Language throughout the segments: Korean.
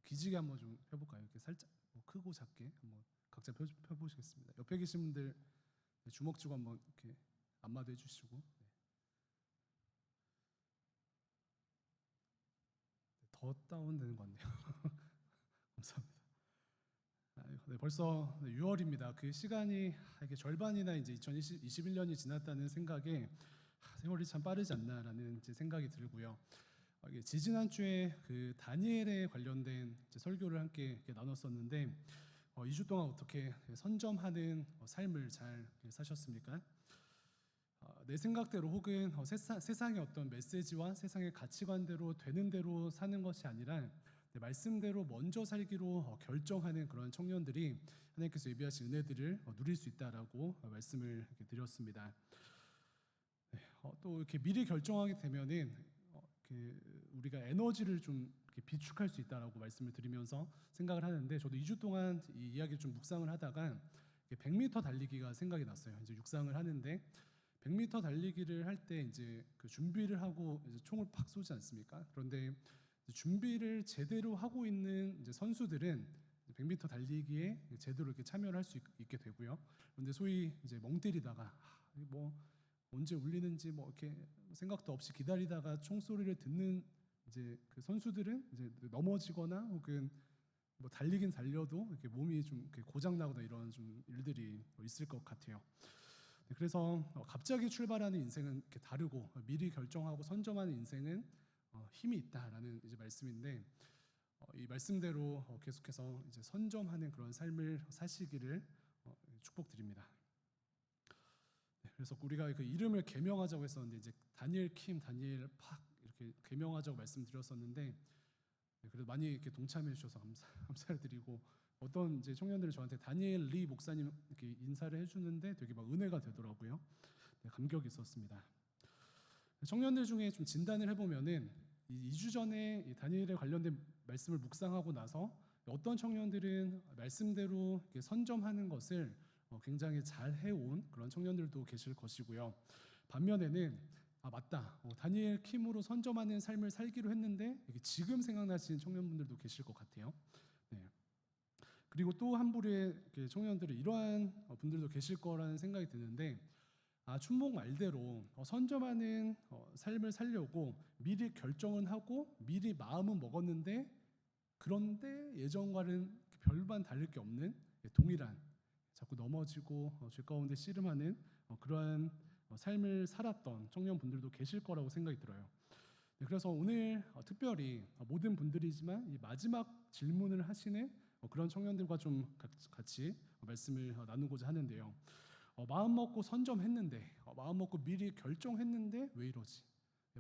기지개 한번 좀 펴볼까요? 이렇게 살짝 뭐 크고 작게 한번 각자 펴보시겠습니다. 옆에 계신 분들 주먹 쥐고 한번 이렇게 안마도 해주시고. 더 다운되는 것 같네요. 감사합니다. 네, 벌써 6월입니다. 그 시간이 이게 절반이나 이제 2021년이 지났다는 생각에 세월이 참 빠르지 않나라는 이제 생각이 들고요. 이게 지지난 주에 그 다니엘에 관련된 이제 설교를 함께 이렇게 나눴었는데 2주 동안 어떻게 선점하는 삶을 잘 사셨습니까? 내 생각대로 혹은 세상의 어떤 메시지와 세상의 가치관대로 되는 대로 사는 것이 아니라 말씀대로 먼저 살기로 결정하는 그런 청년들이 하나님께서 예비하신 은혜들을 누릴 수 있다라고 말씀을 이렇게 드렸습니다. 또 이렇게 미리 결정하게 되면은 우리가 에너지를 좀 이렇게 비축할 수 있다라고 말씀을 드리면서 생각을 하는데, 저도 2주 동안 이 이야기를 좀 묵상을 하다가 100m 달리기가 생각이 났어요. 이제 육상을 하는데 100m 달리기를 할 때 이제 그 준비를 하고 이제 총을 팍 쏘지 않습니까? 그런데 준비를 제대로 하고 있는 이제 선수들은 100m 달리기에 제대로 이렇게 참여를 할 수 있게 되고요. 그런데 소위 이제 멍 때리다가 뭐 언제 울리는지 뭐 이렇게 생각도 없이 기다리다가 총소리를 듣는 이제 그 선수들은 이제 넘어지거나 혹은 뭐 달리긴 달려도 이렇게 몸이 좀 이렇게 고장 나거나 이런 좀 일들이 있을 것 같아요. 그래서 갑자기 출발하는 인생은 이렇게 다르고 미리 결정하고 선점하는 인생은 힘이 있다라는 이제 말씀인데, 이 말씀대로 계속해서 이제 선점하는 그런 삶을 사시기를 축복드립니다. 그래서 우리가 그 이름을 개명하자고 했었는데 이제 다니엘 킴, 다니엘 팍 이렇게 개명하자고 말씀드렸었는데, 그래도 많이 이렇게 동참해 주셔서 감사를 드리고, 어떤 이제 청년들이 저한테 다니엘 리 목사님 이렇게 인사를 해주는데 되게 막 은혜가 되더라고요. 감격이 있었습니다. 청년들 중에 좀 진단을 해보면은 2주 전에 이 다니엘에 관련된 말씀을 묵상하고 나서 어떤 청년들은 말씀대로 이렇게 선점하는 것을 굉장히 잘 해온 그런 청년들도 계실 것이고요. 반면에는 맞다, 다니엘 킴으로 선점하는 삶을 살기로 했는데 지금 생각나시는 청년분들도 계실 것 같아요. 네. 그리고 또 한 부류의 청년들은 이러한 분들도 계실 거라는 생각이 드는데, 춘목 말대로 선점하는 삶을 살려고 미리 결정은 하고 미리 마음은 먹었는데, 그런데 예전과는 별반 다를 게 없는 동일한 자꾸 넘어지고 죄 가운데 씨름하는 그러한 삶을 살았던 청년분들도 계실 거라고 생각이 들어요. 그래서 오늘 특별히 모든 분들이지만 이 마지막 질문을 하시는 그런 청년들과 좀 같이 말씀을 나누고자 하는데요. 마음 먹고 선점했는데, 마음 먹고 미리 결정했는데 왜 이러지?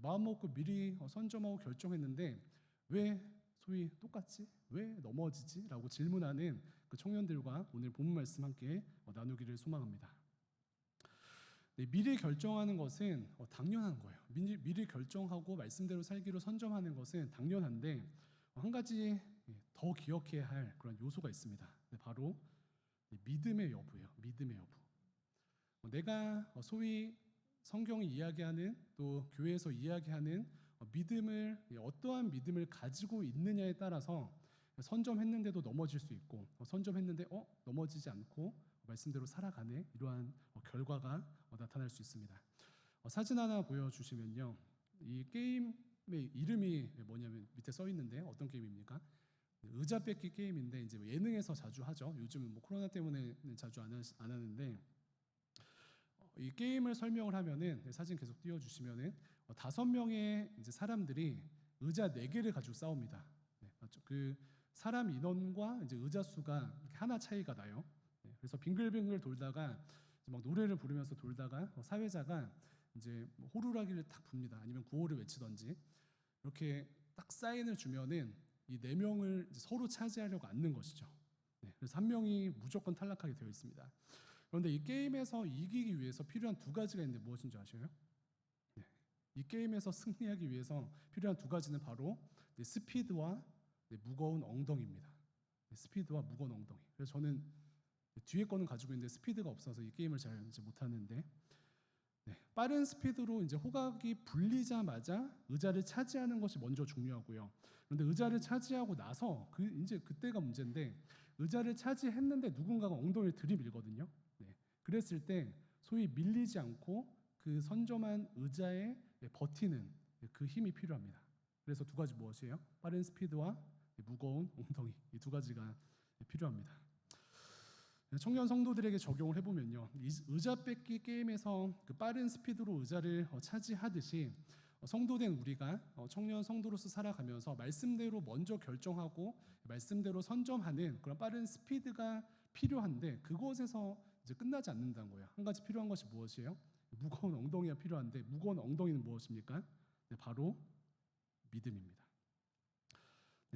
마음 먹고 미리 선점하고 결정했는데 왜 소위 똑같지? 왜 넘어지지? 라고 질문하는 그 청년들과 오늘 본문 말씀 함께 나누기를 소망합니다. 네, 미리 결정하는 것은 당연한 거예요. 미리 결정하고 말씀대로 살기로 선점하는 것은 당연한데, 한 가지 더 기억해야 할 그런 요소가 있습니다. 바로 믿음의 여부예요. 믿음의 여부. 내가 소위 성경이 이야기하는, 또 교회에서 이야기하는 믿음을, 어떠한 믿음을 가지고 있느냐에 따라서 선점했는데도 넘어질 수 있고, 선점했는데 넘어지지 않고 말씀대로 살아가네, 이러한 결과가 나타날 수 있습니다. 사진 하나 보여주시면요, 이 게임의 이름이 뭐냐면 밑에 써 있는데 어떤 게임입니까? 의자 뺏기 게임인데 이제 예능에서 자주 하죠. 요즘은 뭐 코로나 때문에 자주 안 하는데, 이 게임을 설명을 하면은 사진 계속 띄워주시면은 5명의 이제 사람들이 의자 4개를 가지고 싸웁니다. 네, 맞죠? 그 사람 인원과 이제 의자 수가 하나 차이가 나요. 네, 그래서 빙글빙글 돌다가 막 노래를 부르면서 돌다가 사회자가 이제 뭐 호루라기를 탁 붑니다. 아니면 구호를 외치던지 이렇게 딱 사인을 주면은 이 4명을 서로 차지하려고 앉는 것이죠. 네, 그래서 한 명이 무조건 탈락하게 되어 있습니다. 그런데 이 게임에서 이기기 위해서 필요한 2가지가 있는데 무엇인지 아셔요? 네. 이 게임에서 승리하기 위해서 필요한 2가지는 바로 스피드와 무거운 엉덩이입니다. 스피드와 무거운 엉덩이. 그래서 저는 뒤에 거는 가지고 있는데 스피드가 없어서 이 게임을 잘 못하는데, 빠른 스피드로 이제 호각이 불리자마자 의자를 차지하는 것이 먼저 중요하고요. 그런데 의자를 차지하고 나서 이제 그때가 문제인데 의자를 차지했는데 누군가가 엉덩이를 들이밀거든요. 그랬을 때 소위 밀리지 않고 그 선점한 의자에 버티는 그 힘이 필요합니다. 그래서 두 가지 무엇이에요? 빠른 스피드와 무거운 엉덩이, 이 두 가지가 필요합니다. 청년 성도들에게 적용을 해보면요, 이 의자 뺏기 게임에서 그 빠른 스피드로 의자를 차지하듯이 성도된 우리가 청년 성도로서 살아가면서 말씀대로 먼저 결정하고 말씀대로 선점하는 그런 빠른 스피드가 필요한데 그것에서 이제 끝나지 않는다는 거예요. 한 가지 필요한 것이 무엇이에요? 무거운 엉덩이가 필요한데 무거운 엉덩이는 무엇입니까? 바로 믿음입니다.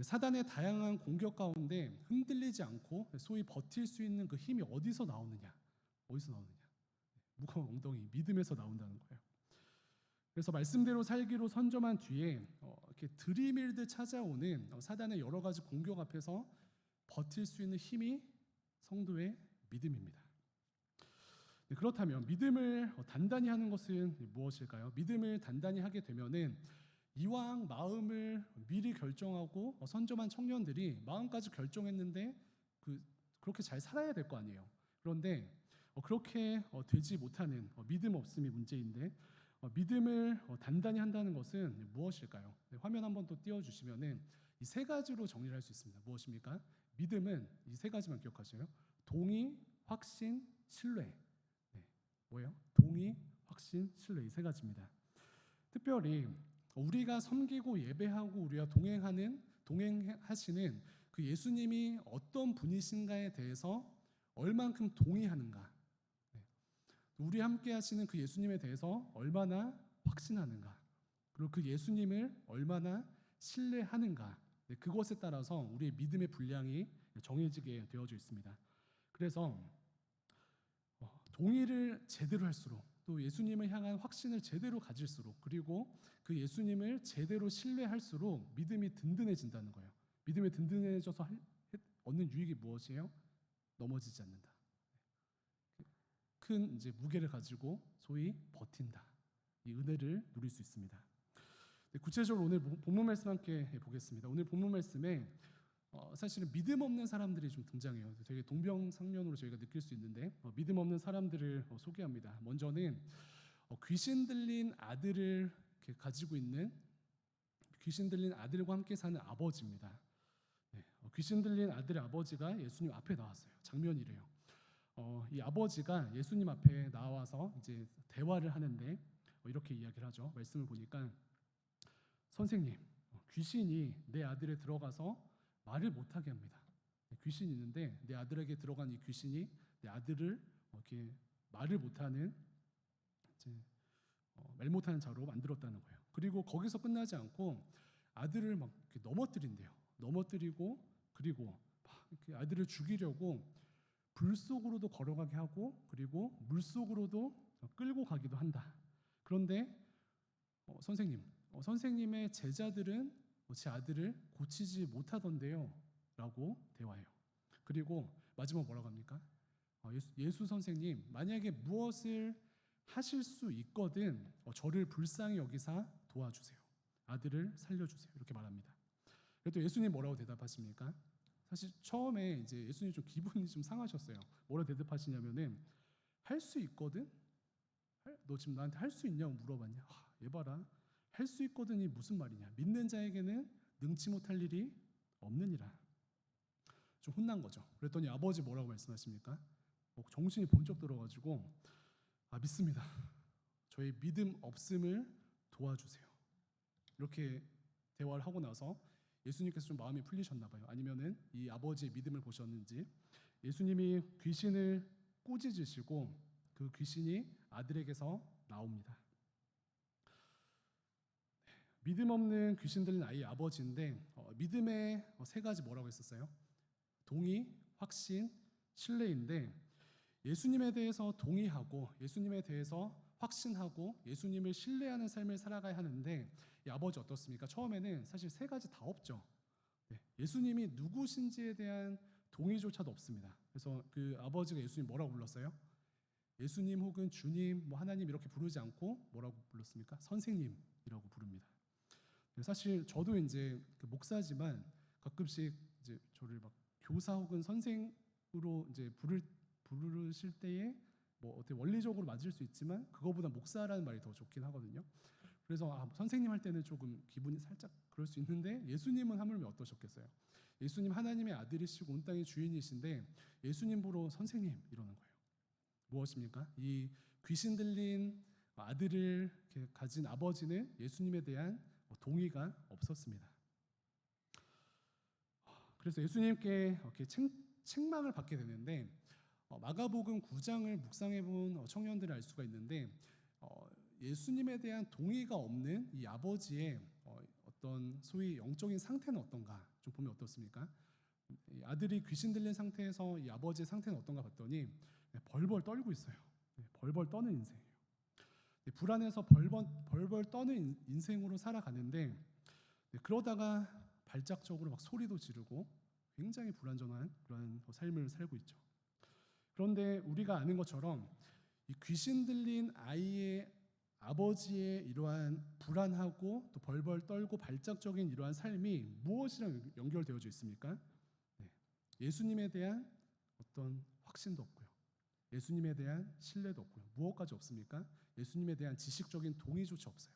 사단의 다양한 공격 가운데 흔들리지 않고 소위 버틸 수 있는 그 힘이 어디서 나오느냐? 어디서 나오느냐? 무거운 엉덩이, 믿음에서 나온다는 거예요. 그래서 말씀대로 살기로 선점한 뒤에 이렇게 들이밀듯 찾아오는 사단의 여러 가지 공격 앞에서 버틸 수 있는 힘이 성도의 믿음입니다. 그렇다면 믿음을 단단히 하는 것은 무엇일까요? 믿음을 단단히 하게 되면은 이왕 마음을 미리 결정하고 선점한 청년들이 마음까지 결정했는데 그렇게 잘 살아야 될 거 아니에요. 그런데 그렇게 되지 못하는 믿음 없음이 문제인데 믿음을 단단히 한다는 것은 무엇일까요? 화면 한번 또 띄워주시면은 이 세 가지로 정리를 할 수 있습니다. 무엇입니까? 믿음은 이 세 가지만 기억하세요. 동의, 확신, 신뢰. 뭐예요? 동의, 확신, 신뢰, 이 세 가지입니다. 특별히 우리가 섬기고 예배하고 우리가 동행하시는 그 예수님이 어떤 분이신가에 대해서 얼만큼 동의하는가, 우리 함께 하시는 그 예수님에 대해서 얼마나 확신하는가, 그리고 그 예수님을 얼마나 신뢰하는가, 그것에 따라서 우리의 믿음의 분량이 정해지게 되어져 있습니다. 그래서 동의를 제대로 할수록 또 예수님을 향한 확신을 제대로 가질수록 그리고 그 예수님을 제대로 신뢰할수록 믿음이 든든해진다는 거예요. 믿음이 든든해져서 얻는 유익이 무엇이에요? 넘어지지 않는다. 큰 이제 무게를 가지고 소위 버틴다. 이 은혜를 누릴 수 있습니다. 구체적으로 오늘 본문 말씀 함께 보겠습니다. 오늘 본문 말씀에 사실은 믿음 없는 사람들이 좀 등장해요. 되게 동병상련으로 저희가 느낄 수 있는데 믿음 없는 사람들을 소개합니다. 먼저는 귀신 들린 아들을 가지고 있는 귀신 들린 아들과 함께 사는 아버지입니다. 귀신 들린 아들의 아버지가 예수님 앞에 나왔어요. 장면이래요. 이 아버지가 예수님 앞에 나와서 이제 대화를 하는데 이렇게 이야기를 하죠. 말씀을 보니까 선생님, 귀신이 내 아들에 들어가서 말을 못하게 합니다. 귀신이 있는데 내 아들에게 들어간 이 귀신이 내 아들을 이렇게 말을 못하는 말 못하는 자로 만들었다는 거예요. 그리고 거기서 끝나지 않고 아들을 막 이렇게 넘어뜨린대요. 넘어뜨리고 그리고 막 이렇게 아들을 죽이려고 불 속으로도 걸어가게 하고 그리고 물 속으로도 끌고 가기도 한다. 그런데 선생님의 제자들은 제 아들을 고치지 못하던데요 라고 대화해요. 그리고 마지막 뭐라고 합니까? 예수 선생님, 만약에 무엇을 하실 수 있거든 저를 불쌍히 여기사 도와주세요. 아들을 살려주세요. 이렇게 말합니다. 그래도 예수님 뭐라고 대답하십니까? 사실 처음에 이제 예수님 좀 기분이 좀 상하셨어요. 뭐라고 대답하시냐면은 할 수 있거든? 너 지금 나한테 할 수 있냐고 물어봤냐? 얘 봐라. 할 수 있거든이 무슨 말이냐? 믿는 자에게는 능치 못할 일이 없느니라. 좀 혼난 거죠. 그랬더니 아버지 뭐라고 말씀하십니까? 정신이 번쩍 들어가지고 믿습니다. 저희 믿음 없음을 도와주세요. 이렇게 대화를 하고 나서 예수님께서 좀 마음이 풀리셨나 봐요. 아니면은 이 아버지의 믿음을 보셨는지 예수님이 귀신을 꾸짖으시고 그 귀신이 아들에게서 나옵니다. 믿음 없는 귀신 들린 아이의 아버지인데 믿음의 세 가지 뭐라고 했었어요? 동의, 확신, 신뢰인데 예수님에 대해서 동의하고 예수님에 대해서 확신하고 예수님을 신뢰하는 삶을 살아가야 하는데 이 아버지 어떻습니까? 처음에는 사실 세 가지 다 없죠. 예수님이 누구신지에 대한 동의조차도 없습니다. 그래서 그 아버지가 예수님 뭐라고 불렀어요? 예수님 혹은 주님, 뭐 하나님 이렇게 부르지 않고 뭐라고 불렀습니까? 선생님이라고 부릅니다. 사실 저도 이제 그 목사지만 가끔씩 이제 저를 막 교사 혹은 선생으로 이제 부르실 때에 뭐 어떻게 원리적으로 맞을 수 있지만 그거보다 목사라는 말이 더 좋긴 하거든요. 그래서 선생님 할 때는 조금 기분이 살짝 그럴 수 있는데 예수님은 하물며 어떠셨겠어요? 예수님 하나님의 아들이시고 온 땅의 주인이신데 예수님 보러 선생님 이러는 거예요. 무엇입니까? 이 귀신 들린 아들을 가진 아버지는 예수님에 대한 동의가 없었습니다. 그래서 예수님께 이렇게 책망을 받게 되는데 마가복음 9장을 묵상해 본 청년들이 알 수가 있는데 예수님에 대한 동의가 없는 이 아버지의 어떤 소위 영적인 상태는 어떤가 좀 보면 어떻습니까? 이 아들이 귀신 들린 상태에서 이 아버지의 상태는 어떤가 봤더니 벌벌 떨고 있어요. 벌벌 떠는 인생이에요. 불안해서 벌벌 떠는 인생으로 살아가는데 그러다가 발작적으로 막 소리도 지르고 굉장히 불안정한 그런 삶을 살고 있죠. 그런데 우리가 아는 것처럼 이 귀신 들린 아이의 아버지의 이러한 불안하고 또 벌벌 떨고 발작적인 이러한 삶이 무엇이랑 연결되어져 있습니까? 예수님에 대한 어떤 확신도 없고요. 예수님에 대한 신뢰도 없고요. 무엇까지 없습니까? 예수님에 대한 지식적인 동의조차 없어요.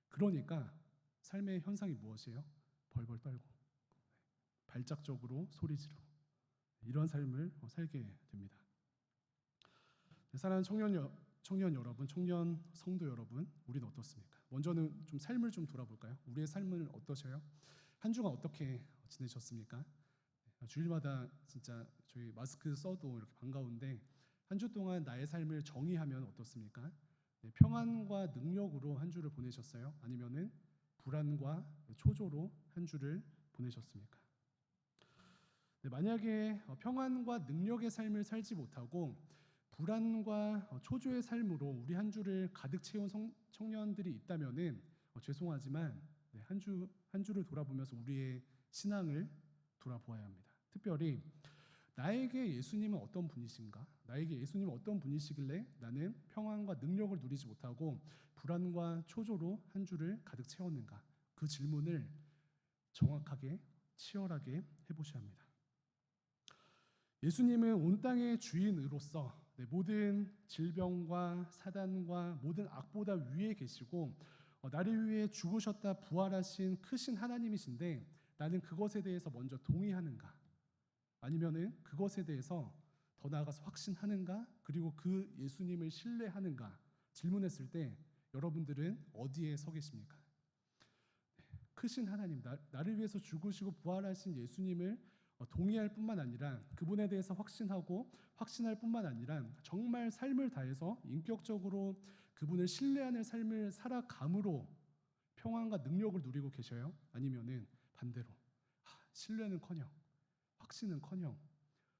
그러니까 삶의 현상이 무엇이에요? 벌벌 떨고 발작적으로 소리 지르고 이런 삶을 살게 됩니다. 사랑하는 청년 여러분, 청년 성도 여러분, 우리는 어떻습니까? 먼저는 좀 삶을 좀 돌아볼까요? 우리의 삶은 어떠셔요? 한 주간 어떻게 지내셨습니까? 주일마다 진짜 저희 마스크 써도 이렇게 반가운데 한 주 동안 나의 삶을 정의하면 어떻습니까? 평안과 능력으로 한 주를 보내셨어요? 아니면은 불안과 초조로 한 주를 보내셨습니까? 만약에 평안과 능력의 삶을 살지 못하고 불안과 초조의 삶으로 우리 한 주를 가득 채운 청년들이 있다면은 죄송하지만 한 주를 돌아보면서 우리의 신앙을 돌아보아야 합니다. 특별히 나에게 예수님은 어떤 분이신가? 나에게 예수님은 어떤 분이시길래 나는 평안과 능력을 누리지 못하고 불안과 초조로 한 주를 가득 채웠는가? 그 질문을 정확하게 치열하게 해보셔야 합니다. 예수님은 온 땅의 주인으로서 모든 질병과 사단과 모든 악보다 위에 계시고 나를 위해 죽으셨다 부활하신 크신 하나님이신데 나는 그것에 대해서 먼저 동의하는가? 아니면은 그것에 대해서 더 나아가서 확신하는가? 그리고 그 예수님을 신뢰하는가? 질문했을 때 여러분들은 어디에 서 계십니까? 크신 하나님, 나를 위해서 죽으시고 부활하신 예수님을 동의할 뿐만 아니라 그분에 대해서 확신할 뿐만 아니라 정말 삶을 다해서 인격적으로 그분을 신뢰하는 삶을 살아감으로 평안과 능력을 누리고 계셔요? 아니면은 반대로 신뢰는커녕 확신은커녕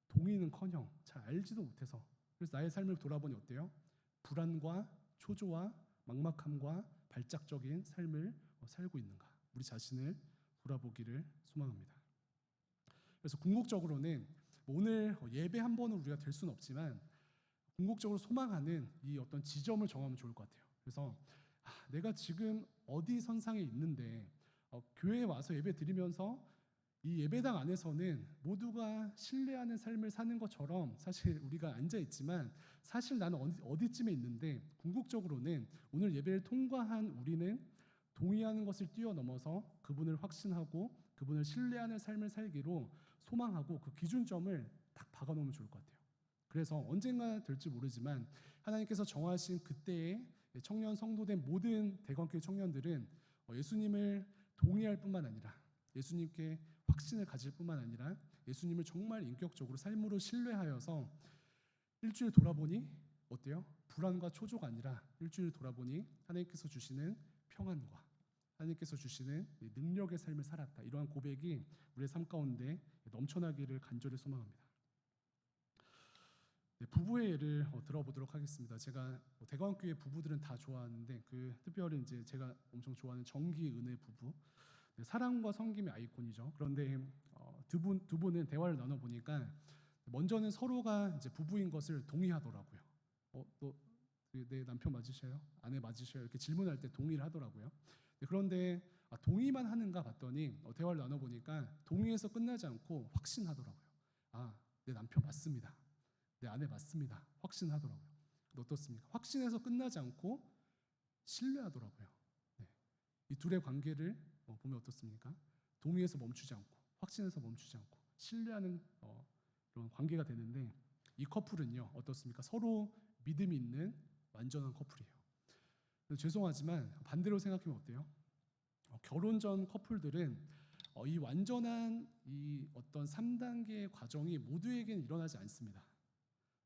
동의는커녕 잘 알지도 못해서 그래서 나의 삶을 돌아보니 어때요? 불안과 초조와 막막함과 발작적인 삶을 살고 있는가? 우리 자신을 돌아보기를 소망합니다. 그래서 궁극적으로는 오늘 예배 한 번은 우리가 될 수는 없지만 궁극적으로 소망하는 이 어떤 지점을 정하면 좋을 것 같아요. 그래서 내가 지금 어디 선상에 있는데 교회에 와서 예배 드리면서 이 예배당 안에서는 모두가 신뢰하는 삶을 사는 것처럼 사실 우리가 앉아 있지만 사실 나는 어디쯤에 있는데 궁극적으로는 오늘 예배를 통과한 우리는 동의하는 것을 뛰어넘어서 그분을 확신하고 그분을 신뢰하는 삶을 살기로 소망하고 그 기준점을 딱 박아놓으면 좋을 것 같아요. 그래서 언젠가 될지 모르지만 하나님께서 정하신 그때의 청년 성도된 모든 대관교회 청년들은 예수님을 동의할 뿐만 아니라 예수님께 확신을 가질 뿐만 아니라 예수님을 정말 인격적으로 삶으로 신뢰하여서 일주일 돌아보니 어때요? 불안과 초조가 아니라 일주일 돌아보니 하나님께서 주시는 평안과 하나님께서 주시는 능력의 삶을 살았다. 이러한 고백이 우리의 삶 가운데 넘쳐나기를 간절히 소망합니다. 부부의 예를 들어보도록 하겠습니다. 제가 대관교회 부부들은 다 좋아하는데 특별히 이제 제가 엄청 좋아하는 정기 은혜 부부. 사랑과 섬김의 아이콘이죠. 그런데 두 분은 대화를 나눠 보니까 먼저는 서로가 이제 부부인 것을 동의하더라고요. 너 내 남편 맞으셔요? 아내 맞으셔요? 이렇게 질문할 때 동의를 하더라고요. 그런데 동의만 하는가 봤더니 대화를 나눠보니까 동의해서 끝나지 않고 확신하더라고요. 내 남편 맞습니다. 내 아내 맞습니다. 확신하더라고요. 어떻습니까? 확신해서 끝나지 않고 신뢰하더라고요. 네. 이 둘의 관계를 보면 어떻습니까? 동의해서 멈추지 않고 확신해서 멈추지 않고 신뢰하는 그런 관계가 되는데 이 커플은요 어떻습니까? 서로 믿음이 있는 완전한 커플이에요. 죄송하지만 반대로 생각하면 어때요? 결혼 전 커플들은 이 완전한 이 어떤 3단계의 과정이 모두에게는 일어나지 않습니다.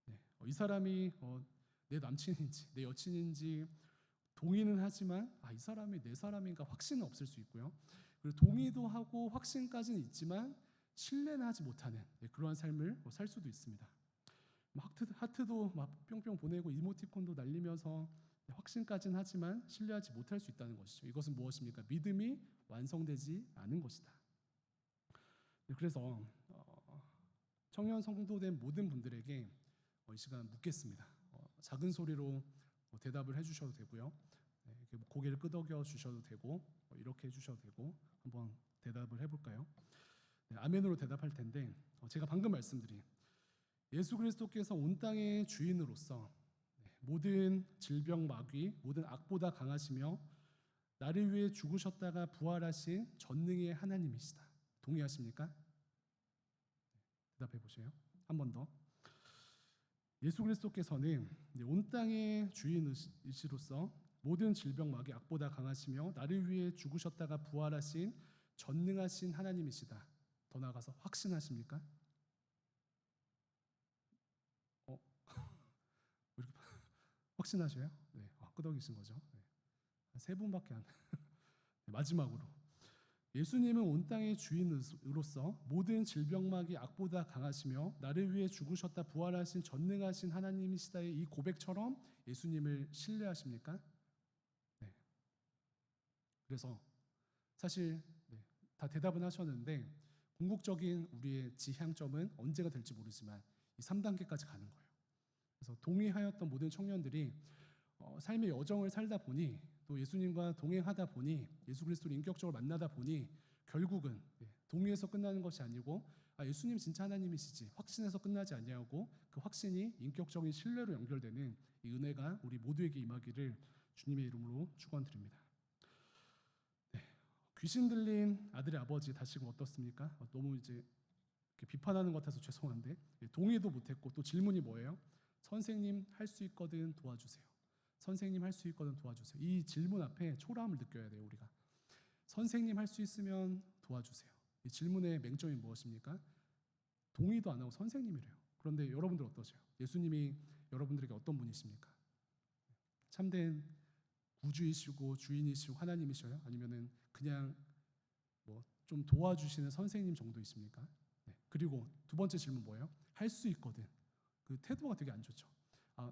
네. 이 사람이 내 남친인지 내 여친인지 동의는 하지만 이 사람이 내 사람인가 확신은 없을 수 있고요. 그리고 동의도 하고 확신까지는 있지만 신뢰는 하지 못하는 그러한 삶을 살 수도 있습니다. 하트도 막 뿅뿅 보내고 이모티콘도 날리면서 확신까지는 하지만 신뢰하지 못할 수 있다는 것이죠. 이것은 무엇입니까? 믿음이 완성되지 않은 것이다. 그래서 청년 성도된 모든 분들에게 이 시간 묻겠습니다. 작은 소리로 대답을 해주셔도 되고요. 고개를 끄덕여 주셔도 되고 이렇게 해주셔도 되고 한번 대답을 해볼까요? 아멘으로 대답할 텐데 제가 방금 말씀드린 예수 그리스도께서 온 땅의 주인으로서 모든 질병 마귀 모든 악보다 강하시며 나를 위해 죽으셨다가 부활하신 전능의 하나님이시다. 동의하십니까? 대답해 보세요. 한 번 더. 예수 그리스도께서는 온 땅의 주인이시로서 모든 질병 마귀 악보다 강하시며 나를 위해 죽으셨다가 부활하신 전능하신 하나님이시다. 더 나아가서 확신하십니까? 이렇게 확신하셔요? 네, 끄덕이신 거죠. 네. 세 분밖에 안. 마지막으로 예수님은 온 땅의 주인으로서 모든 질병마귀 악보다 강하시며 나를 위해 죽으셨다 부활하신 전능하신 하나님이시다의 이 고백처럼 예수님을 신뢰하십니까? 네. 그래서 사실 다 대답은 하셨는데 궁극적인 우리의 지향점은 언제가 될지 모르지만 이 3단계까지 가는 거예요. 그래서 동의하였던 모든 청년들이 삶의 여정을 살다 보니 또 예수님과 동행하다 보니 예수 그리스도를 인격적으로 만나다 보니 결국은 동의해서 끝나는 것이 아니고 예수님 진짜 하나님이시지 확신해서 끝나지 아니하고 그 확신이 인격적인 신뢰로 연결되는 이 은혜가 우리 모두에게 임하기를 주님의 이름으로 축원드립니다. 귀신 들린 아들의 아버지 다시금 어떻습니까? 너무 이제 비판하는 것 같아서 죄송한데 동의도 못했고 또 질문이 뭐예요? 선생님 할 수 있거든 도와주세요. 선생님 할 수 있거든 도와주세요. 이 질문 앞에 초라함을 느껴야 돼요. 우리가 선생님 할 수 있으면 도와주세요. 이 질문의 맹점이 무엇입니까? 동의도 안 하고 선생님이래요. 그런데 여러분들 어떠세요? 예수님이 여러분들에게 어떤 분이십니까? 참된 구주이시고 주인이시고 하나님이셔요? 아니면은 그냥 뭐 좀 도와주시는 선생님 정도이십니까? 네. 그리고 두 번째 질문 뭐예요? 할 수 있거든. 그 태도가 되게 안 좋죠.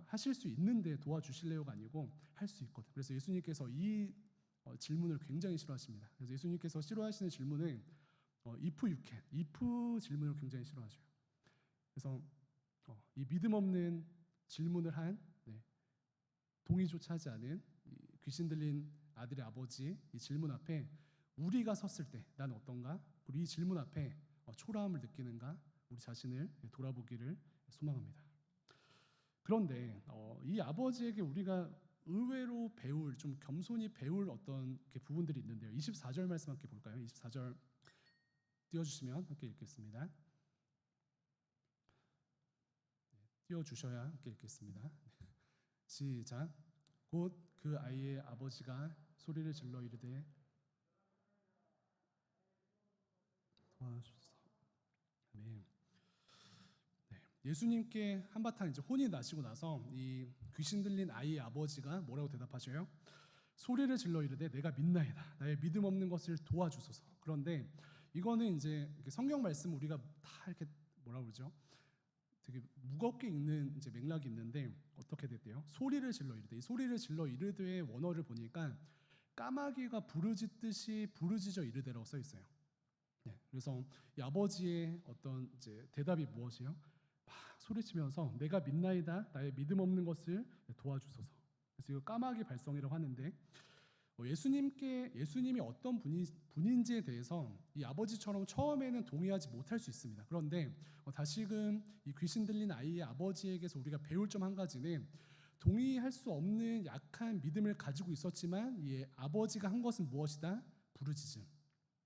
하실 수 있는데 도와주실래요가 아니고 할 수 있거든. 그래서 예수님께서 이 질문을 굉장히 싫어하십니다. 그래서 예수님께서 싫어하시는 질문은 if you can, if 질문을 굉장히 싫어하셔요. 그래서 이 믿음 없는 질문을 한 동의조차 하지 않은 귀신 들린 아들의 아버지 이 질문 앞에 우리가 섰을 때 난 어떤가? 그리고 이 질문 앞에 초라함을 느끼는가? 우리 자신을 돌아보기를 소망합니다. 그런데 이 아버지에게 우리가 의외로 배울 좀 겸손히 배울 어떤 부분들이 있는데요. 24절 말씀 함께 볼까요? 24절 띄워주시면 함께 읽겠습니다. 띄워주셔야 함께 읽겠습니다. 시작. 곧 그 아이의 아버지가 소리를 질러 이르되 도와주소서. 아멘. 예수님께 한바탕 이제 혼이 나시고 나서 이 귀신 들린 아이의 아버지가 뭐라고 대답하셔요? 소리를 질러 이르되 내가 믿나이다. 나의 믿음 없는 것을 도와주소서. 그런데 이거는 이제 성경 말씀 우리가 다 이렇게 뭐라 그러죠? 되게 무겁게 읽는 이제 맥락이 있는데 어떻게 됐대요? 소리를 질러 이르되 이 소리를 질러 이르되의 원어를 보니까 까마귀가 부르짖듯이 부르짖어 이르되라고 써 있어요. 그래서 이 아버지의 어떤 이제 대답이 무엇이에요? 소리치면서 내가 믿나이다 나의 믿음 없는 것을 도와주소서. 그래서 이거 까마귀 발성이라고 하는데 예수님이 어떤 분인지에 대해서 이 아버지처럼 처음에는 동의하지 못할 수 있습니다. 그런데 다시금 이 귀신 들린 아이의 아버지에게서 우리가 배울 점 한 가지는 동의할 수 없는 약한 믿음을 가지고 있었지만 이 아버지가 한 것은 무엇이다? 부르짖음.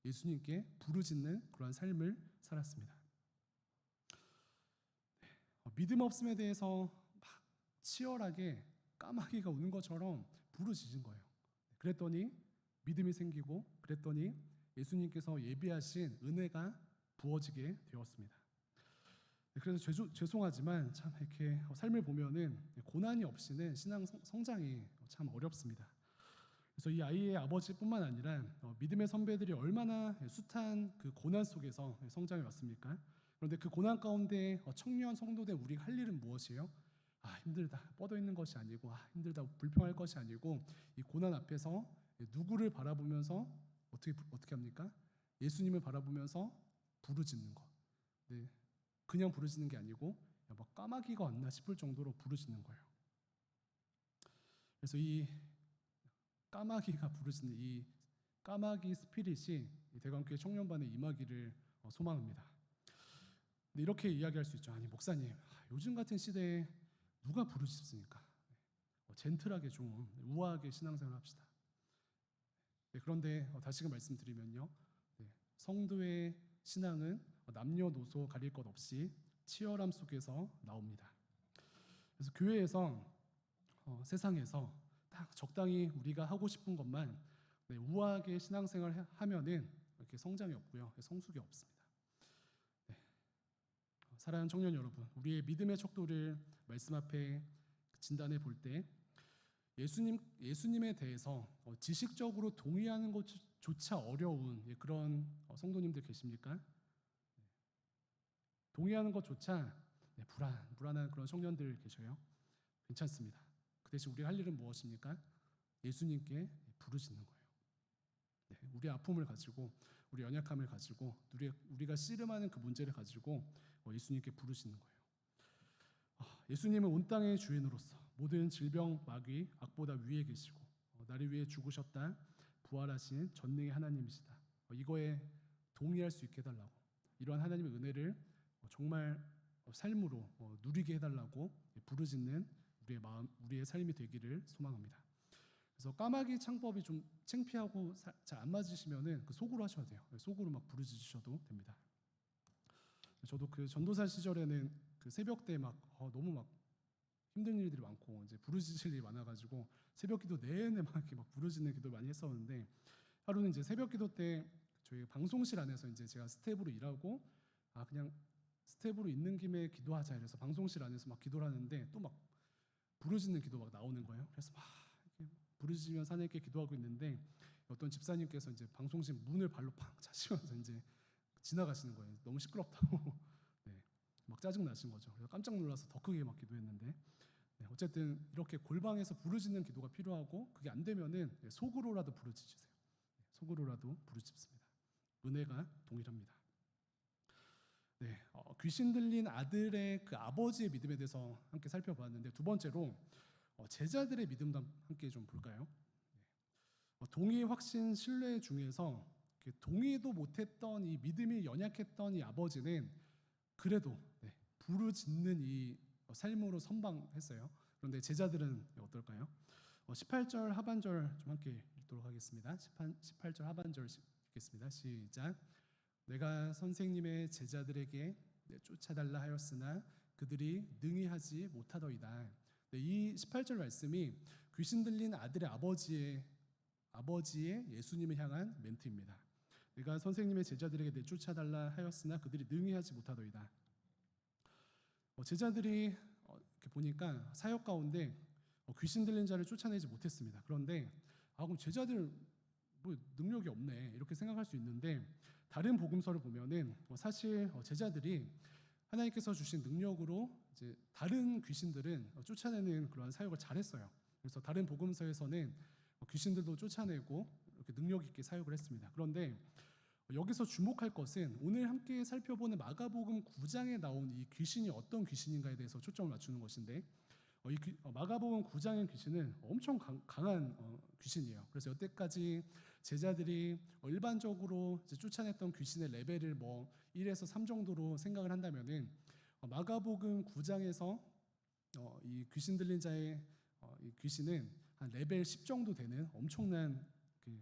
예수님께 부르짖는 그러한 삶을 살았습니다. 믿음 없음에 대해서 막 치열하게 까마귀가 우는 것처럼 부르짖은 거예요. 그랬더니 믿음이 생기고 그랬더니 예수님께서 예비하신 은혜가 부어지게 되었습니다. 그래서 죄송하지만 참 이렇게 삶을 보면은 고난이 없이는 신앙 성장이 참 어렵습니다. 그래서 이 아이의 아버지뿐만 아니라 믿음의 선배들이 얼마나 숱한 그 고난 속에서 성장해 왔습니까? 그런데 그 고난 가운데 청년 성도된 우리가 할 일은 무엇이에요? 힘들다 뻗어 있는 것이 아니고 힘들다 불평할 것이 아니고 이 고난 앞에서 누구를 바라보면서 어떻게 합니까? 예수님을 바라보면서 부르짖는 것. 네, 그냥 부르짖는 게 아니고 뭐 까마귀가 왔나 싶을 정도로 부르짖는 거예요. 그래서 이 까마귀가 부르짖는 이 까마귀 스피릿이 대관교회 청년반에 임하기를 소망합니다. 근데 이렇게 이야기할 수 있죠. 아니 목사님, 요즘 같은 시대에 누가 부르짖습니까? 젠틀하게 좀 우아하게 신앙생활 합시다. 네, 그런데 다시금 말씀드리면요, 성도의 신앙은 남녀노소 가릴 것 없이 치열함 속에서 나옵니다. 그래서 교회에서 세상에서 딱 적당히 우리가 하고 싶은 것만 우아하게 신앙생활 하면은 이렇게 성장이 없고요, 성숙이 없습니다. 네. 사랑하는 청년 여러분, 우리의 믿음의 척도를 말씀 앞에 진단해 볼 때 예수님에 대해서 지식적으로 동의하는 것조차 어려운 그런 성도님들 계십니까? 동의하는 것조차 불안한 그런 청년들 계셔요. 괜찮습니다. 그 대신 우리가 할 일은 무엇입니까? 예수님께 부르짖는 거예요. 네, 우리의 아픔을 가지고 우리 연약함을 가지고 우리가 씨름하는 그 문제를 가지고 예수님께 부르짖는 거예요. 예수님은 온 땅의 주인으로서 모든 질병, 마귀, 악보다 위에 계시고 나를 위해 죽으셨다 부활하신 전능의 하나님이시다. 이거에 동의할 수 있게 해달라고, 이러한 하나님의 은혜를 정말 삶으로 누리게 해달라고 부르짖는 우리의 마음, 우리의 삶이 되기를 소망합니다. 그래서 까마귀 창법이 좀 창피하고 잘 안 맞으시면은 그 속으로 하셔야 돼요. 속으로 막 부르짖으셔도 됩니다. 저도 그 전도사 시절에는 그 새벽 때 막 너무 막 힘든 일들이 많고 이제 부르짖을 일이 많아가지고 새벽기도 내내 막 이렇게 막 부르짖는 기도를 많이 했었는데, 하루는 이제 새벽기도 때 저희 방송실 안에서 이제 제가 스텝으로 일하고 그냥 스텝으로 있는 김에 기도하자 이래서 방송실 안에서 막 기도를 하는데 또 막 부르짖는 기도 막 나오는 거예요. 그래서 막 이렇게 부르짖으면서 하나님께 기도하고 있는데 어떤 집사님께서 이제 방송실 문을 발로 팡 차시면서 이제 지나가시는 거예요. 너무 시끄럽다고. 네, 막 짜증 나신 거죠. 그래서 깜짝 놀라서 더 크게 막 기도했는데, 어쨌든 이렇게 골방에서 부르짖는 기도가 필요하고 그게 안 되면은 속으로라도 부르짖으세요. 속으로라도 부르짖습니다. 은혜가 동일합니다. 네, 귀신 들린 아들의 그 아버지의 믿음에 대해서 함께 살펴봤는데, 두 번째로 제자들의 믿음도 함께 좀 볼까요? 동의, 확신, 신뢰 중에서 동의도 못했던 이 믿음이 연약했던 이 아버지는 그래도 부르짖는 이 삶으로 선방했어요. 그런데 제자들은 어떨까요? 18절 하반절 좀 함께 읽도록 하겠습니다. 18절 하반절 읽겠습니다. 시작. 내가 선생님의 제자들에게 쫓아달라 하였으나 그들이 능히 하지 못하더이다. 이 18절 말씀이 귀신 들린 아들의 아버지의 예수님을 향한 멘트입니다. 내가 선생님의 제자들에게 내쫓아달라 하였으나 그들이 능히 하지 못하더이다. 제자들이 이렇게 보니까 사역 가운데 귀신 들린 자를 쫓아내지 못했습니다. 그런데 그럼 제자들 뭐 능력이 없네 이렇게 생각할 수 있는데, 다른 복음서를 보면은 사실 제자들이 하나님께서 주신 능력으로 이제 다른 귀신들은 쫓아내는 그러한 사역을 잘했어요. 그래서 다른 복음서에서는 귀신들도 쫓아내고 이렇게 능력 있게 사역을 했습니다. 그런데 여기서 주목할 것은 오늘 함께 살펴보는 마가복음 9장에 나온 이 귀신이 어떤 귀신인가에 대해서 초점을 맞추는 것인데, 마가복음 9장의 귀신은 엄청 강한 귀신이에요. 그래서 여태까지 제자들이 일반적으로 이제 쫓아냈던 귀신의 레벨을 뭐 1에서 3 정도로 생각을 한다면은, 마가복음 9장에서 이 귀신 들린 자의 이 귀신은 한 레벨 10 정도 되는 엄청난 그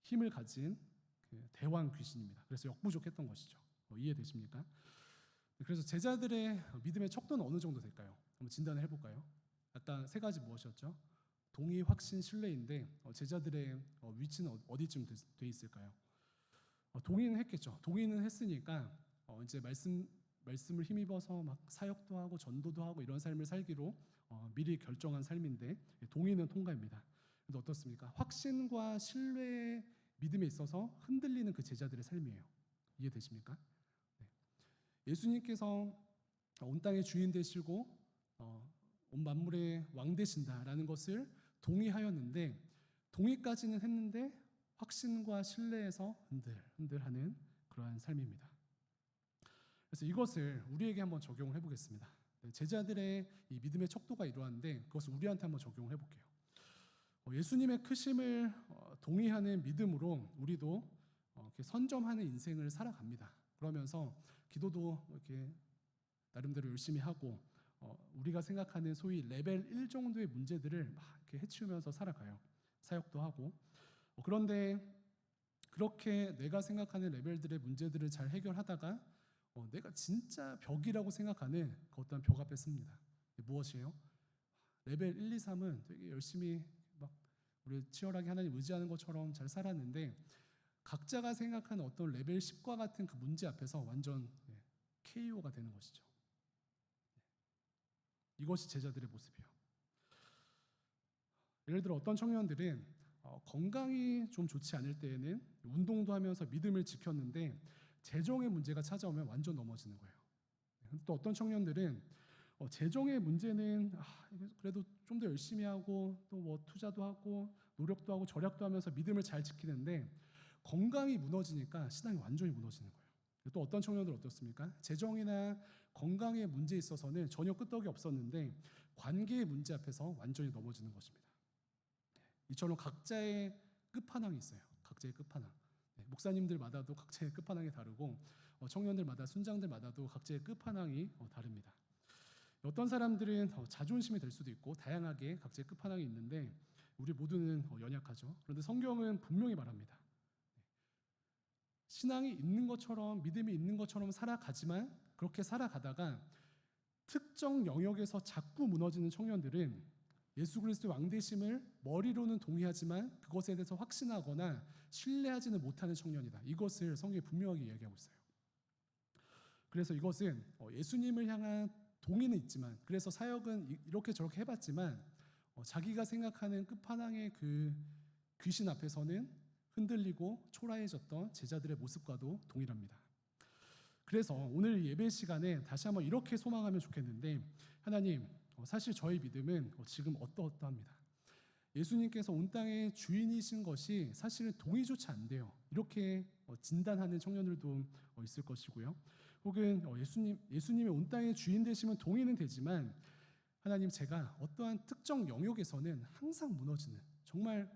힘을 가진 그 대왕 귀신입니다. 그래서 역부족했던 것이죠. 이해되십니까? 그래서 제자들의 믿음의 척도는 어느 정도 될까요? 한번 진단을 해볼까요? 아까 세 가지 무엇이었죠? 동의, 확신, 신뢰인데 제자들의 위치는 어디쯤 돼 있을까요? 동의는 했겠죠. 동의는 했으니까 이제 말씀을 힘입어서 막 사역도 하고 전도도 하고 이런 삶을 살기로 미리 결정한 삶인데, 동의는 통과입니다. 그런데 어떻습니까? 확신과 신뢰의 믿음에 있어서 흔들리는 그 제자들의 삶이에요. 이해되십니까? 네. 예수님께서 온 땅의 주인 되시고 온 만물의 왕 되신다라는 것을 동의하였는데, 동의까지는 했는데 확신과 신뢰에서 흔들하는 그러한 삶입니다. 그래서 이것을 우리에게 한번 적용을 해보겠습니다. 제자들의 이 믿음의 척도가 이러한데 그것을 우리한테 한번 적용을 해볼게요. 예수님의 크심을 동의하는 믿음으로 우리도 이렇게 선점하는 인생을 살아갑니다. 그러면서 기도도 이렇게 나름대로 열심히 하고 우리가 생각하는 소위 레벨 1 정도의 문제들을 막 이렇게 해치우면서 살아가요. 사역도 하고. 그런데 그렇게 내가 생각하는 레벨들의 문제들을 잘 해결하다가 내가 진짜 벽이라고 생각하는 그 어떤 벽 앞에 섭니다. 무엇이에요? 레벨 1, 2, 3은 되게 열심히 막 우리 치열하게 하나님 의지하는 것처럼 잘 살았는데, 각자가 생각하는 어떤 레벨 10과 같은 그 문제 앞에서 완전 KO가 되는 것이죠. 이것이 제자들의 모습이에요. 예를 들어 어떤 청년들은 건강이 좀 좋지 않을 때에는 운동도 하면서 믿음을 지켰는데 재정의 문제가 찾아오면 완전 넘어지는 거예요. 또 어떤 청년들은 재정의 문제는 그래도 좀 더 열심히 하고 또 뭐 투자도 하고 노력도 하고 절약도 하면서 믿음을 잘 지키는데 건강이 무너지니까 신앙이 완전히 무너지는 거예요. 또 어떤 청년들 어떻습니까? 재정이나 건강의 문제에 있어서는 전혀 끄떡이 없었는데 관계의 문제 앞에서 완전히 넘어지는 것입니다. 이처럼 각자의 끝판왕이 있어요. 각자의 끝판왕. 목사님들마다도 각자의 끝판왕이 다르고 청년들마다 순장들마다도 각자의 끝판왕이 다릅니다. 어떤 사람들은 자존심이 될 수도 있고 다양하게 각자의 끝판왕이 있는데 우리 모두는 연약하죠. 그런데 성경은 분명히 말합니다. 신앙이 있는 것처럼 믿음이 있는 것처럼 살아가지만 그렇게 살아가다가 특정 영역에서 자꾸 무너지는 청년들은 예수 그리스도의 왕되심을 머리로는 동의하지만 그것에 대해서 확신하거나 신뢰하지는 못하는 청년이다. 이것을 성경이 분명하게 이야기하고 있어요. 그래서 이것은 예수님을 향한 동의는 있지만, 그래서 사역은 이렇게 저렇게 해봤지만 자기가 생각하는 끝판왕의 그 귀신 앞에서는 흔들리고 초라해졌던 제자들의 모습과도 동일합니다. 그래서 오늘 예배 시간에 다시 한번 이렇게 소망하면 좋겠는데, 하나님, 사실 저희 믿음은 지금 어떠합니다. 예수님께서 온 땅의 주인이신 것이 사실은 동의조차 안 돼요. 이렇게 진단하는 청년들도 있을 것이고요. 혹은 예수님의 온 땅의 주인 되시면 동의는 되지만 하나님, 제가 어떠한 특정 영역에서는 항상 무너지는, 정말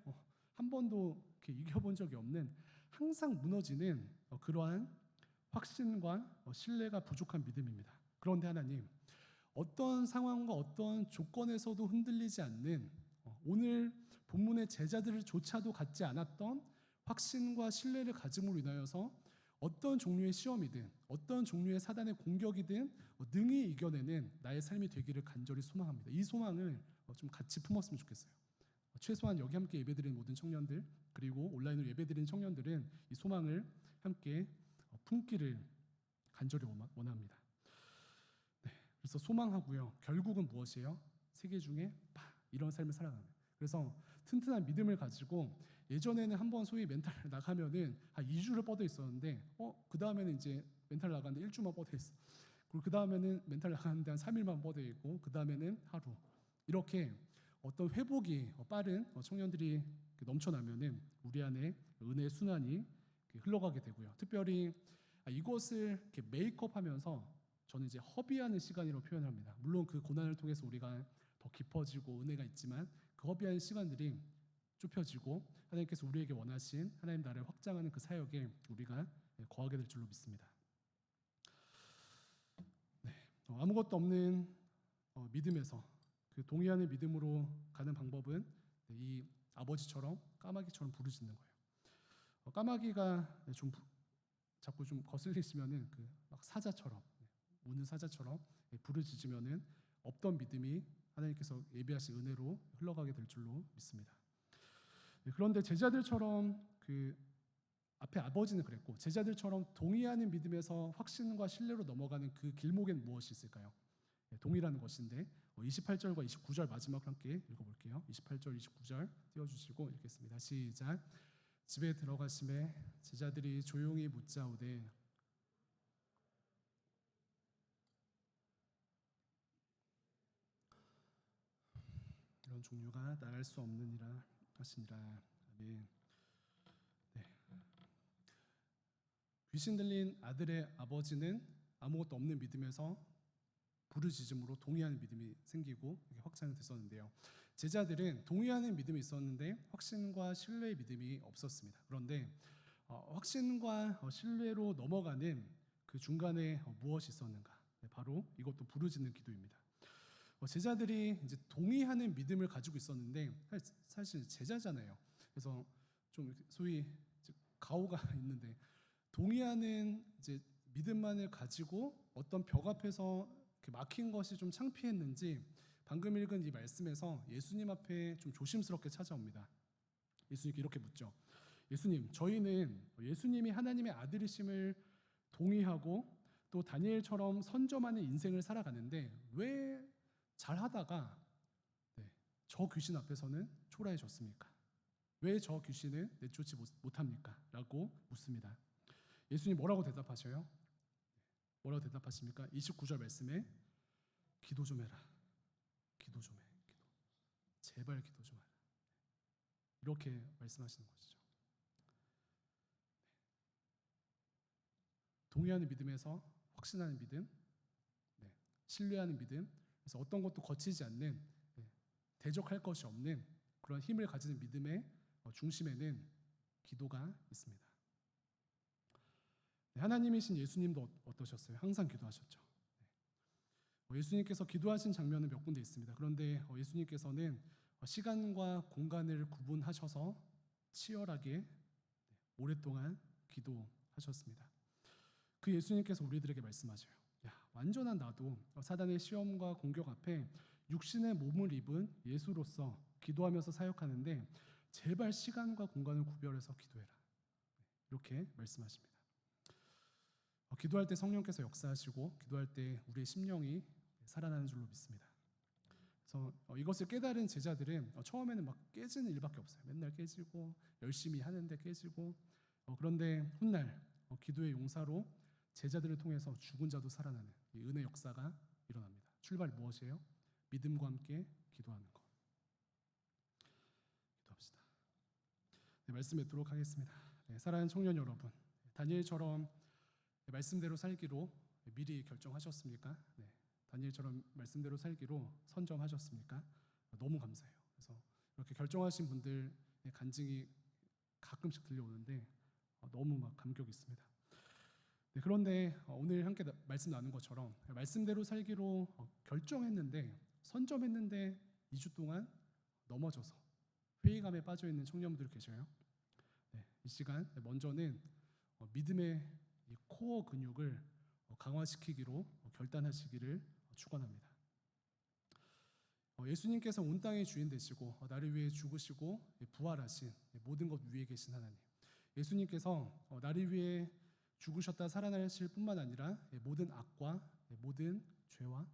한 번도 이렇게 이겨본 적이 없는, 항상 무너지는 그러한 확신과 신뢰가 부족한 믿음입니다. 그런데 하나님, 어떤 상황과 어떤 조건에서도 흔들리지 않는 오늘 본문의 제자들조차도 갖지 않았던 확신과 신뢰를 가짐으로 인하여서 어떤 종류의 시험이든 어떤 종류의 사단의 공격이든 능히 이겨내는 나의 삶이 되기를 간절히 소망합니다. 이 소망을 좀 같이 품었으면 좋겠어요. 최소한 여기 함께 예배드리는 모든 청년들, 그리고 온라인으로 예배드리는 청년들은 이 소망을 함께 품기를 간절히 원합니다. 그래서 소망하고요. 결국은 무엇이에요? 세계 중에 이런 삶을 살아가는. 그래서 튼튼한 믿음을 가지고, 예전에는 한번 소위 멘탈 나가면은 한 2주를 뻗어 있었는데 그 다음에는 이제 멘탈 나가는데 1주만 뻗어 있어. 그리고 그 다음에는 멘탈 나가는데 한 3일만 뻗어 있고, 그 다음에는 하루. 이렇게 어떤 회복이 빠른 청년들이 넘쳐나면은 우리 안에 은혜의 순환이 흘러가게 되고요. 특별히 이것을 이렇게 메이크업하면서 저는 이제 허비하는 시간이라고 표현합니다. 물론 그 고난을 통해서 우리가 더 깊어지고 은혜가 있지만 그 허비하는 시간들이 좁혀지고 하나님께서 우리에게 원하신 하나님 나라를 확장하는 그 사역에 우리가 거하게 될 줄로 믿습니다. 아무것도 없는 믿음에서 그 동의하는 믿음으로 가는 방법은 이 아버지처럼 까마귀처럼 부르짖는 거예요. 까마귀가 자꾸 좀 거슬리시면은 그 막 사자처럼 우는 사자처럼 부르짖으면은 없던 믿음이 하나님께서 예비하신 은혜로 흘러가게 될 줄로 믿습니다. 그런데 제자들처럼 그 앞에 아버지는 그랬고 제자들처럼 동의하는 믿음에서 확신과 신뢰로 넘어가는 그 길목엔 무엇이 있을까요? 동의라는 것인데 28절과 29절 마지막 함께 읽어볼게요. 28절, 29절 띄워주시고 읽겠습니다. 시작. 집에 들어가심에 제자들이 조용히 묻자오되 이런 종류가 나갈 수 없느니라 하시니라. 아멘. 네. 귀신 들린 아들의 아버지는 아무것도 없는 믿음에서 부르짖음으로 동의하는 믿음이 생기고 확장이 됐었는데요. 제자들은 동의하는 믿음이 있었는데 확신과 신뢰의 믿음이 없었습니다. 그런데 확신과 신뢰로 넘어가는 그 중간에 무엇이 있었는가? 바로 이것도 부르짖는 기도입니다. 제자들이 이제 동의하는 믿음을 가지고 있었는데 사실 제자잖아요. 그래서 좀 소위 가오가 있는데 동의하는 이제 믿음만을 가지고 어떤 벽 앞에서 막힌 것이 좀 창피했는지 방금 읽은 이 말씀에서 예수님 앞에 좀 조심스럽게 찾아옵니다. 예수님께 이렇게 묻죠. 예수님, 저희는 예수님이 하나님의 아들이심을 동의하고 또 다니엘처럼 선점하는 인생을 살아가는데 왜 잘하다가 저 귀신 앞에서는 초라해졌습니까? 왜 저 귀신을 내쫓지 못합니까? 라고 묻습니다. 예수님 뭐라고 대답하셔요? 뭐라고 대답하십니까? 29절 말씀에 기도 좀 해라. 기도 좀 해. 기도. 제발 기도 좀 해라. 이렇게 말씀하시는 것이죠. 동의하는 믿음에서 확신하는 믿음, 신뢰하는 믿음, 그래서 어떤 것도 거치지 않는 대적할 것이 없는 그런 힘을 가지는 믿음의 중심에는 기도가 있습니다. 하나님이신 예수님도 어떠셨어요? 항상 기도하셨죠. 예수님께서 기도하신 장면은 몇 군데 있습니다. 그런데 예수님께서는 시간과 공간을 구분하셔서 치열하게 오랫동안 기도하셨습니다. 그 예수님께서 우리들에게 말씀하셔요. 야, 완전한 나도 사단의 시험과 공격 앞에 육신의 몸을 입은 예수로서 기도하면서 사역하는데 제발 시간과 공간을 구별해서 기도해라. 이렇게 말씀하십니다. 기도할 때 성령께서 역사하시고 기도할 때 우리의 심령이 살아나는 줄로 믿습니다. 그래서 이것을 깨달은 제자들은 처음에는 막 깨지는 일밖에 없어요. 맨날 깨지고 열심히 하는데 깨지고 그런데 훗날 기도의 용사로 제자들을 통해서 죽은 자도 살아나는 이 은혜 역사가 일어납니다. 출발 무엇이에요? 믿음과 함께 기도하는 것. 기도합시다. 말씀 맺도록 하겠습니다. 사랑하는 청년 여러분, 다니엘처럼 말씀대로 살기로 미리 결정하셨습니까? 다니엘처럼 말씀대로 살기로 선점하셨습니까? 너무 감사해요. 그래서 이렇게 결정하신 분들의 간증이 가끔씩 들려오는데 너무 막 감격이 있습니다. 그런데 오늘 함께 말씀 나눈 것처럼 말씀대로 살기로 결정했는데 선점했는데 2주 동안 넘어져서 회의감에 빠져 있는 청년분들 계셔요. 이 시간 먼저는 믿음의 이 코어 근육을 강화시키기로 결단하시기를 축원합니다. 예수님께서 온 땅의 주인 되시고 나를 위해 죽으시고 부활하신 모든 것 위에 계신 하나님. 예수님께서 나를 위해 죽으셨다 살아나실 뿐만 아니라 모든 악과 모든 죄와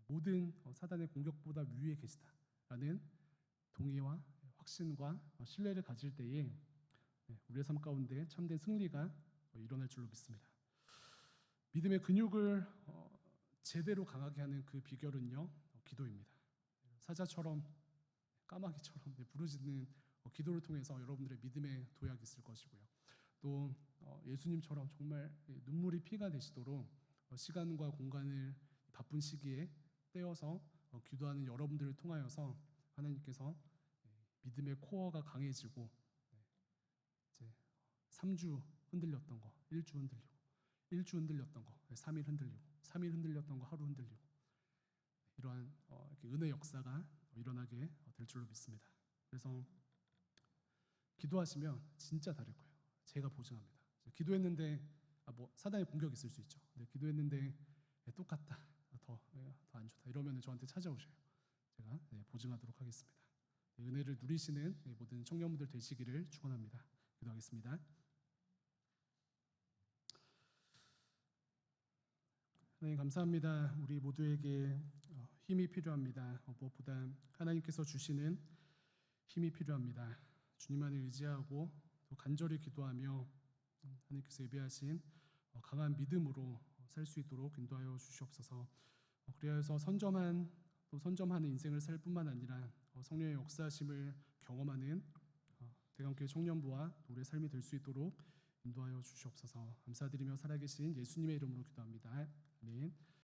모든 사단의 공격보다 위에 계시다라는 동의와 확신과 신뢰를 가질 때에 우리의 삶 가운데 참된 승리가 일어날 줄로 믿습니다. 믿음의 근육을 제대로 강하게 하는 그 비결은요, 기도입니다. 사자처럼 까마귀처럼 부르짖는 기도를 통해서 여러분들의 믿음의 도약이 있을 것이고요. 또 예수님처럼 정말 눈물이 피가 되시도록 시간과 공간을 바쁜 시기에 떼어서 기도하는 여러분들을 통하여서 하나님께서 믿음의 코어가 강해지고 이제 3주 흔들렸던 거 1주 흔들리고 1주 흔들렸던 거 3일 흔들리고 3일 흔들렸던 거 하루 흔들리고 이러한 이렇게 은혜 역사가 일어나게 될 줄로 믿습니다. 그래서 기도하시면 진짜 다를 거예요. 제가 보증합니다. 기도했는데 뭐 사단의 공격이 있을 수 있죠. 근데 기도했는데 똑같다, 더 안 좋다 이러면 저한테 찾아오셔요. 제가 보증하도록 하겠습니다. 은혜를 누리시는 모든 청년분들 되시기를 축원합니다. 기도하겠습니다. 하나님 감사합니다. 우리 모두에게 힘이 필요합니다. 무엇보다 하나님께서 주시는 힘이 필요합니다. 주님만을 의지하고 또 간절히 기도하며 하나님께서 예비하신 강한 믿음으로 살 수 있도록 인도하여 주시옵소서. 그리하여서 선점하는 인생을 살 뿐만 아니라 성령의 역사심을 경험하는 대감교회 청년부와 우리의 삶이 될 수 있도록 인도하여 주시옵소서. 감사드리며 살아계신 예수님의 이름으로 기도합니다.